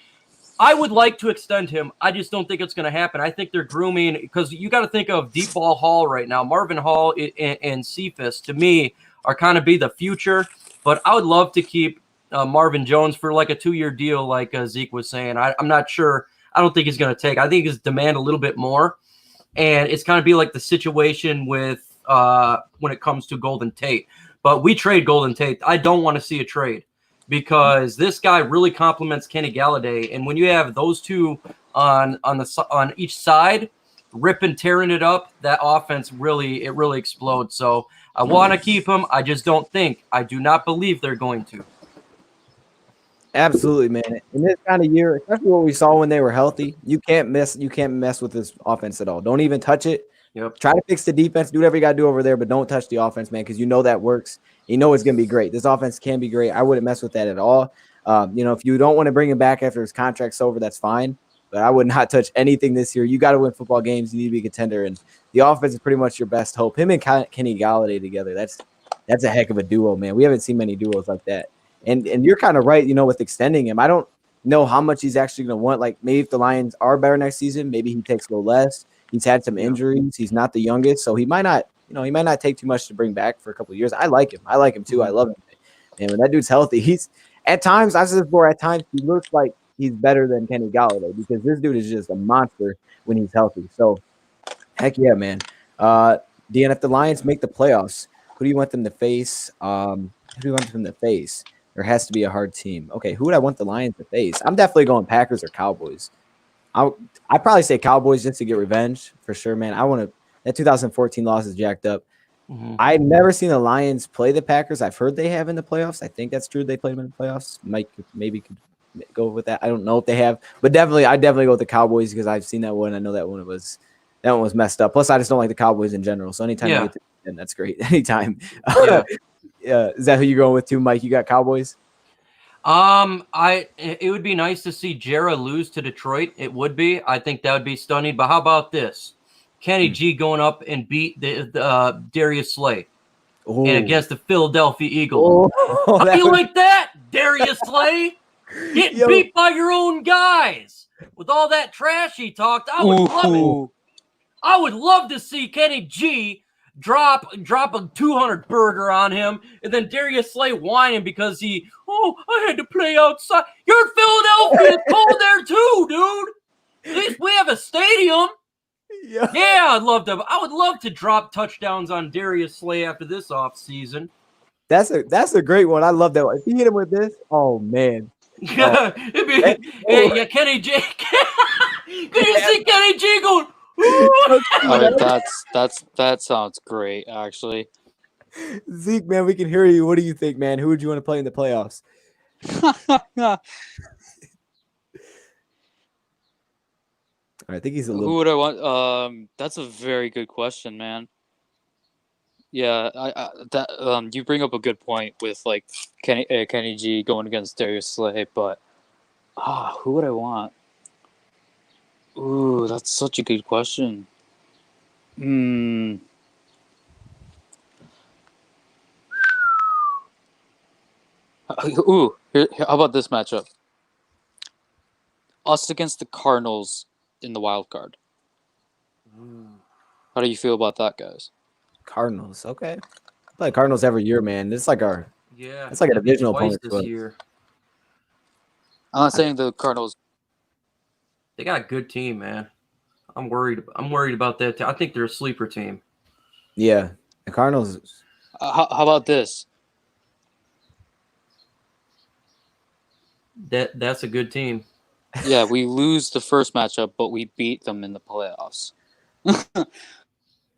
I would like to extend him. I just don't think it's going to happen. I think they're grooming because you got to think of Deep Ball Hall right now. Marvin Hall and Cephas, to me, are kind of be the future. But I would love to keep Marvin Jones for like a 2-year deal, like Zeke was saying. I'm not sure. I don't think he's going to take. I think he's demand a little bit more. And it's kind of be like the situation with when it comes to Golden Tate. But we trade Golden Tate. I don't want to see a trade, because this guy really complements Kenny Galladay, and when you have those two on each side, ripping, tearing it up, that offense really explodes. So I want to keep him. I just I do not believe they're going to. Absolutely, man. In this kind of year, especially what we saw when they were healthy, you can't mess with this offense at all. Don't even touch it. Yep. Try to fix the defense, do whatever you got to do over there, but don't touch the offense, man, because you know that works. You know it's going to be great. This offense can be great. I wouldn't mess with that at all. If you don't want to bring him back after his contract's over, that's fine. But I would not touch anything this year. You got to win football games. You need to be a contender, and the offense is pretty much your best hope. Him and Kenny Galladay together, that's a heck of a duo, man. We haven't seen many duos like that. And you're kind of right, with extending him. I don't know how much he's actually going to want. Like, maybe if the Lions are better next season, maybe he takes a little less. He's had some injuries. He's not the youngest, so he might not, he might not take too much to bring back for a couple of years. I like him. I like him too. I love him. And when that dude's healthy, he's at times, I said this before, at times he looks like he's better than Kenny Galladay, because this dude is just a monster when he's healthy. So, heck yeah, man. Dan, if the Lions make the playoffs, who do you want them to face? There has to be a hard team. Okay, who would I want the Lions to face? I'm definitely going Packers or Cowboys. I'd probably say Cowboys just to get revenge for sure, man. That 2014 loss is jacked up. Mm-hmm. I've never seen the Lions play the Packers. I've heard they have in the playoffs. I think that's true. They played them in the playoffs. Mike maybe could go with that. I don't know if they have, but I definitely go with the Cowboys because I've seen that one. I know that one was messed up. Plus, I just don't like the Cowboys in general. So anytime you get to, and that's great. Anytime. Yeah. Is that who you're going with too, Mike? You got Cowboys? It would be nice to see Jera lose to Detroit. It would be. I think that would be stunning. But how about this? Kenny G going up and beat the Darius Slay and against the Philadelphia Eagles. How do you like that, Darius Slay? Getting beat by your own guys with all that trash he talked. I would love it. I would love to see Kenny G drop a 200 burger on him, and then Darius Slay whining because I had to play outside. You're in Philadelphia. It's cold there too, dude. At least we have a stadium. Yeah, I would love to drop touchdowns on Darius Slay after this offseason. That's a great one. I love that one. If you hit him with this, oh man. Yeah, Kenny G. Can you see Kenny G going? That sounds great, actually. Zeke, man, we can hear you. What do you think, man? Who would you want to play in the playoffs? I think he's a little. Who would I want? That's a very good question, man. Yeah, you bring up a good point with like Kenny G going against Darius Slay, but who would I want? Ooh, that's such a good question. Ooh, how about this matchup? Us against the Cardinals in the wild card. How do you feel about that, guys? Cardinals, okay. I play Cardinals every year, man. It's like a divisional opponent this year. I'm not saying the Cardinals. They got a good team, man. I'm worried about that. I think they're a sleeper team. Yeah, the Cardinals. How about this? That's a good team. Yeah, we lose the first matchup, but we beat them in the playoffs.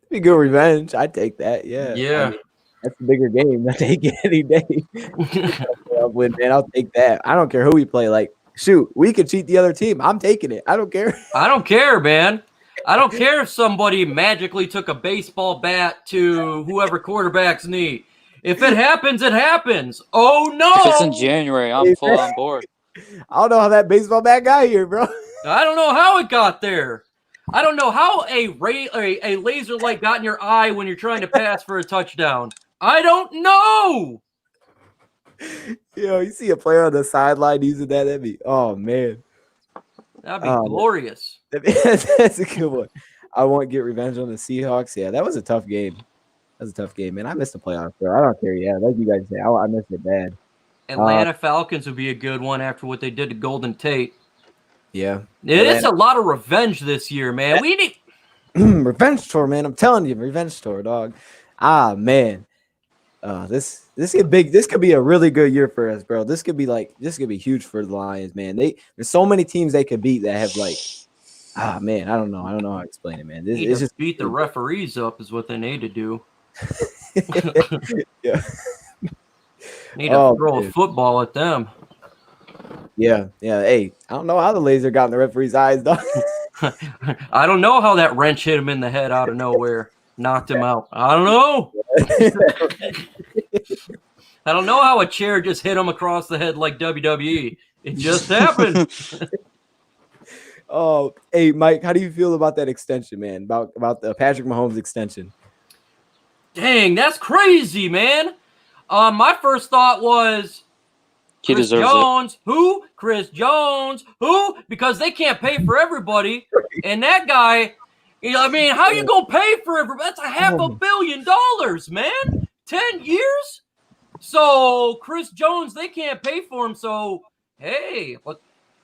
Be good revenge. I'd take that. Yeah. Yeah. I mean, that's a bigger game. I take it any day. Man, I'll take that. I don't care who we play. Like, shoot, we could cheat the other team. I'm taking it. I don't care. I don't care, man. I don't care if somebody magically took a baseball bat to whoever quarterback's knee. If it happens, it happens. Oh, no. If it's in January, I'm full on board. I don't know how that baseball bat got here, bro. I don't know how it got there. I don't know how a laser light got in your eye when you're trying to pass for a touchdown. I don't know. You see a player on the sideline using that, that'd be, oh, man. That'd be glorious. That's a good one. I won't get revenge on the Seahawks. Yeah, that was a tough game. That was a tough game, man. I missed the playoffs, bro. I don't care. Yeah, like you guys say, I missed it bad. Atlanta Falcons would be a good one after what they did to Golden Tate. Yeah. It's a lot of revenge this year, man. We need revenge tour, man. I'm telling you, revenge tour, dog. Man. This could be a really good year for us, bro. This could be huge for the Lions, man. There's so many teams they could beat that have like, man, I don't know how to explain it, man. It's just beat the referees up is what they need to do. Yeah. Need to throw a football at them. Yeah. Hey, I don't know how the laser got in the referee's eyes, dog. I don't know how that wrench hit him in the head out of nowhere. Knocked him out. I don't know. I don't know how a chair just hit him across the head like WWE. It just happened. Oh, hey, Mike, how do you feel about that extension, man? About the Patrick Mahomes extension? Dang, that's crazy, man. My first thought was Chris Jones. Who? Chris Jones. Who? Because they can't pay for everybody. And that guy, I mean, how you going to pay for everybody? That's $500 million, man. 10 years? So Chris Jones, they can't pay for him. So, hey,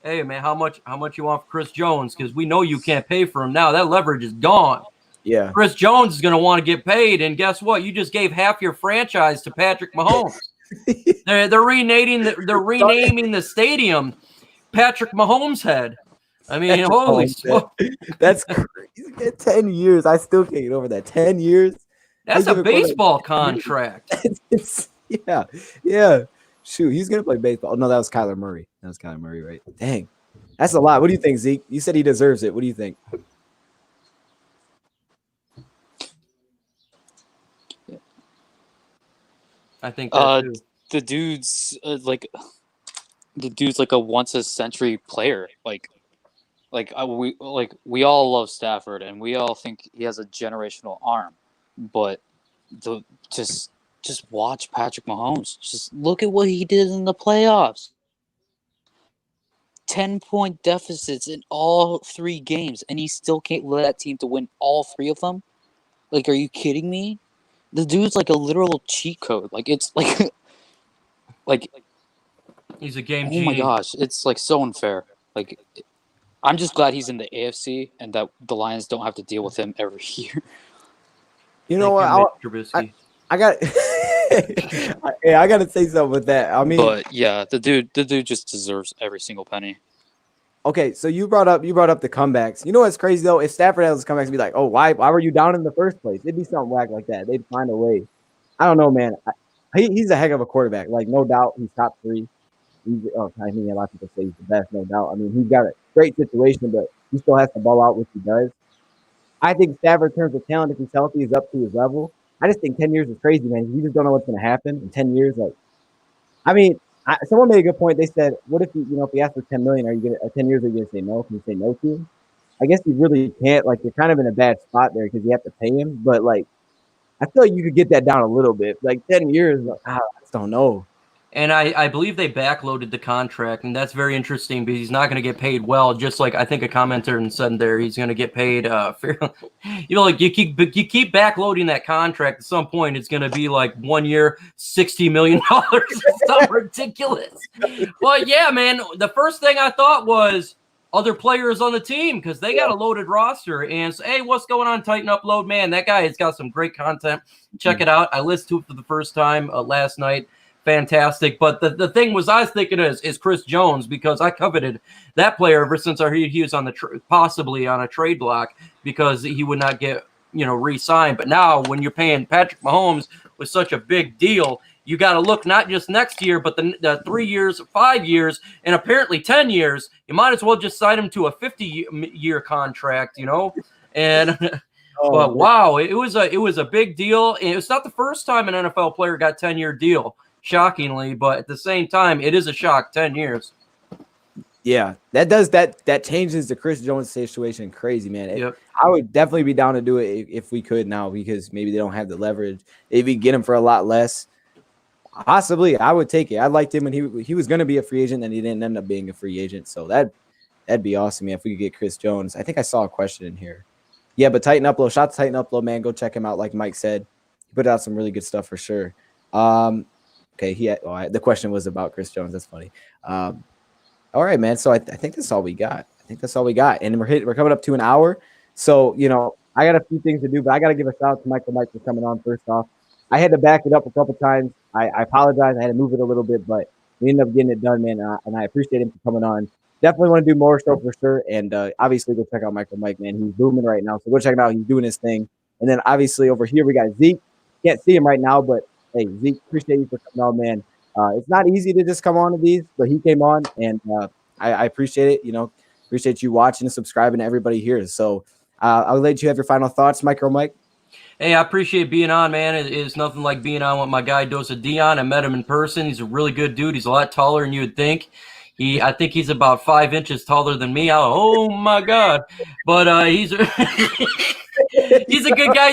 man, how much you want for Chris Jones? Because we know you can't pay for him now. That leverage is gone. Yeah. Chris Jones is going to want to get paid, and guess what? You just gave half your franchise to Patrick Mahomes. They're renaming the stadium Patrick Mahomes Head. I mean, holy smoke. That's crazy. 10 years. I still can't get over that. 10 years. That's a baseball contract. Yeah. Shoot, he's gonna play baseball. Oh, no, that was Kyler Murray. That was Kyler Murray, right? Dang, that's a lot. What do you think, Zeke? You said he deserves it. What do you think? I think that too. The dude's like a once a century player. We all love Stafford and we all think he has a generational arm, but the just watch Patrick Mahomes. Just look at what he did in the playoffs. 10-point deficits in all 3 games, and he still can't let that team to win all 3 of them. Like, are you kidding me? The dude's like a literal cheat code. Like, it's like He's a game oh genie. my gosh, it's like so unfair. Like, I'm just glad he's in the AFC and that the Lions don't have to deal with him every year. You know Thank what? you, Mitch Trubisky. I got. Yeah, I got to say something with that. I mean, But yeah, the dude just deserves every single penny. okay, so you brought up the comebacks. You know what's crazy though? If Stafford has comebacks, it'd be like, oh, why were you down in the first place? It'd be something whack like that. They'd find a way. I don't know, man. He's a heck of a quarterback. Like, no doubt, he's top 3. I mean, a lot of people say he's the best, no doubt. I mean, he's got a great situation, but he still has to ball out, which he does. I think Stafford, in terms of talent, if he's healthy, is up to his level. I just think 10 years is crazy, man. You just don't know what's going to happen in 10 years. Like, I mean, someone made a good point. They said, "What if if he asked for 10 million? Are you gonna 10 years? Are you gonna say no? Can you say no to him?" I guess you really can't. Like, you're kind of in a bad spot there because you have to pay him. But like, I feel like you could get that down a little bit. Like 10 years, I just don't know. And I believe they backloaded the contract, and that's very interesting because he's not going to get paid well. Just like I think a commenter said there, he's going to get paid fairly. Like you keep backloading that contract. At some point, it's going to be like 1 year, $60 million. Something ridiculous. Well, yeah, man. The first thing I thought was other players on the team because they got a loaded roster. And so, hey, what's going on? Tighten Upload, man. That guy has got some great content. Check it out. I listened to it for the first time last night. Fantastic. But the thing was, I was thinking is Chris Jones because I coveted that player ever since he was on the possibly on a trade block because he would not get re-signed. But now when you're paying Patrick Mahomes with such a big deal, you got to look not just next year, but the 3 years, 5 years, and apparently 10 years. You might as well just sign him to a 50-year contract, And but wow, it was a big deal. And it's not the first time an NFL player got 10-year deal. Shockingly, but at the same time, it is a shock. 10 years. Yeah, that changes the Chris Jones situation crazy, man. Yep. I would definitely be down to do it if we could now because maybe they don't have the leverage. If we get him for a lot less, possibly I would take it. I liked him when he was going to be a free agent and he didn't end up being a free agent. So that'd be awesome, man. If we could get Chris Jones, I think I saw a question in here. Yeah, but Tighten Upload, shout to Tighten Upload, man. Go check him out. Like Mike said, he put out some really good stuff for sure. Okay, the question was about Chris Jones. That's funny. All right, man. So I think that's all we got. And we're coming up to an hour. So I got a few things to do, but I got to give a shout out to Michael Mike for coming on. First off, I had to back it up a couple times. I apologize. I had to move it a little bit, but we ended up getting it done, man. And I appreciate him for coming on. Definitely want to do more show for sure. And obviously, go check out Michael Mike, man. He's booming right now. So go check him out. He's doing his thing. And then obviously over here we got Zeke. Can't see him right now, but hey, Zeke, appreciate you for coming on, man. It's not easy to just come on to these, but he came on, and I appreciate it. Appreciate you watching and subscribing to everybody here. So I'll let you have your final thoughts, Mike. Hey, I appreciate being on, man. It's nothing like being on with my guy Dosa Dion. I met him in person. He's a really good dude. He's a lot taller than you would think. I think he's about 5 inches taller than me. Oh my God! But he's he's a good guy.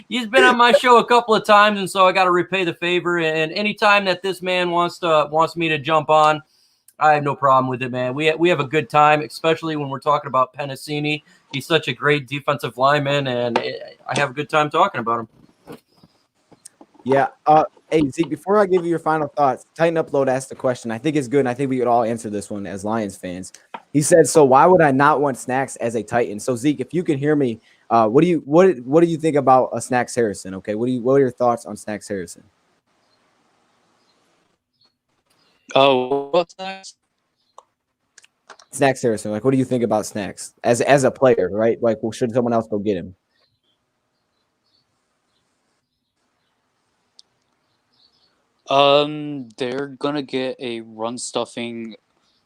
He's been on my show a couple of times, and so I got to repay the favor. And anytime that this man wants me to jump on, I have no problem with it, man. We have a good time, especially when we're talking about Penasini. He's such a great defensive lineman, and I have a good time talking about him. Yeah. Hey, Zeke, before I give you your final thoughts, Tighten Upload asked the question. I think it's good, and I think we could all answer this one as Lions fans. He said, so why would I not want Snacks as a Titan? So, Zeke, if you can hear me, what do you think about Snacks Harrison? Okay, what are your thoughts on Snacks Harrison? Oh, what's next? Snacks Harrison, like, what do you think about Snacks as a player, right? Like, well, should someone else go get him? They're gonna get a run stuffing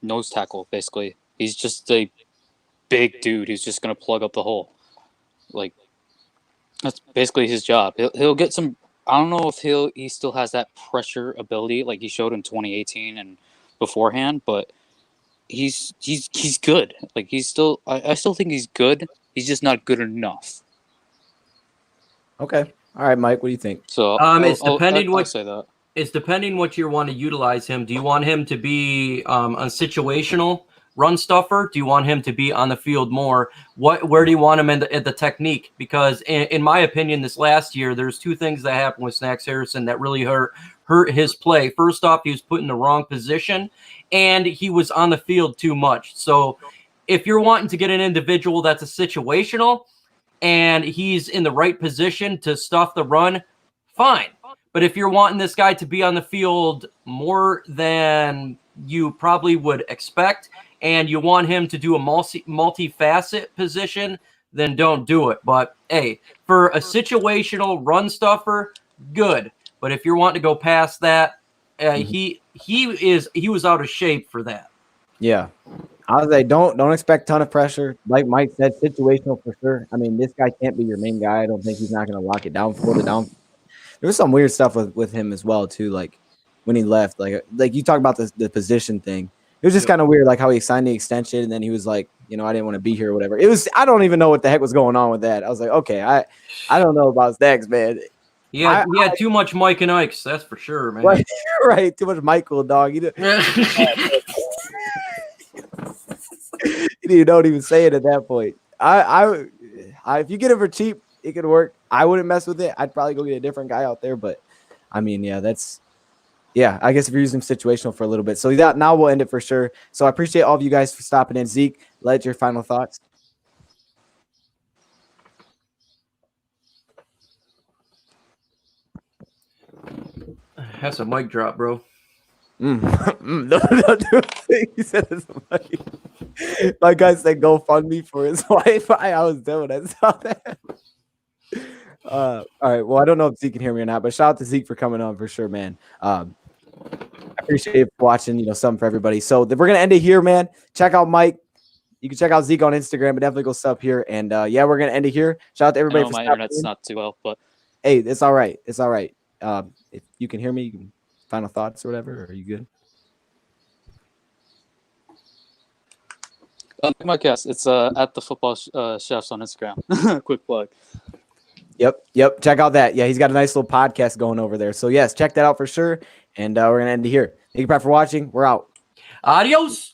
nose tackle. Basically, he's just a big dude who's just gonna plug up the hole. Like that's basically his job. He'll get some. I don't know if he still has that pressure ability like he showed in 2018 and beforehand, but he's good. Like he's still. I still think he's good. He's just not good enough. Okay. All right, Mike. What do you think? So It's depending I'll say that. It's depending what you want to utilize him. Do you want him to be a situational run stuffer? Do you want him to be on the field more? Where do you want him in the technique? Because in my opinion, this last year, there's two things that happened with Snacks Harrison that really hurt his play. First off, he was put in the wrong position, and he was on the field too much. So if you're wanting to get an individual that's a situational and he's in the right position to stuff the run, fine. But if you're wanting this guy to be on the field more than you probably would expect, and you want him to do a multi-facet position, then don't do it. But hey, for a situational run stuffer, good. But if you're wanting to go past that, he was out of shape for that. Yeah. I was like, don't expect a ton of pressure. Like Mike said, situational for sure. I mean, this guy can't be your main guy. I don't think he's not going to lock it down, hold it down. There was some weird stuff with him as well too. Like when he left, like you talk about the position thing. It was just kind of weird, like how he signed the extension and then he was like, I didn't want to be here or whatever. It was, I don't even know what the heck was going on with that. I was like, okay, I don't know about Stacks, man. Yeah, he had too much Mike and Ike's, that's for sure, man. Right, right. Too much Michael, dog. He didn't even know what he was saying at that point. I if you get it for cheap, it could work. I wouldn't mess with it. I'd probably go get a different guy out there. But I mean, yeah, I guess if you're using situational for a little bit. So now we'll end it for sure. So I appreciate all of you guys for stopping in. Zeke, let your final thoughts. That's a mic drop, bro. No, he said it's a mic. My guy said GoFundMe for his Wi-Fi. I was done when I saw that. All right. Well, I don't know if Zeke can hear me or not, but shout out to Zeke for coming on for sure, man. I appreciate you watching, something for everybody. So we're going to end it here, man. Check out Mike. You can check out Zeke on Instagram, but definitely go sub here. And we're going to end it here. Shout out to everybody. My internet's not too well, but hey, it's all right. It's all right. If you can hear me, you can final thoughts or whatever. Are you good? my guess, it's at the football chefs on Instagram. Quick plug. Yep. Check out that. Yeah, he's got a nice little podcast going over there. So yes, check that out for sure. And we're gonna end it here. Thank you, Pat, for watching. We're out. Adios.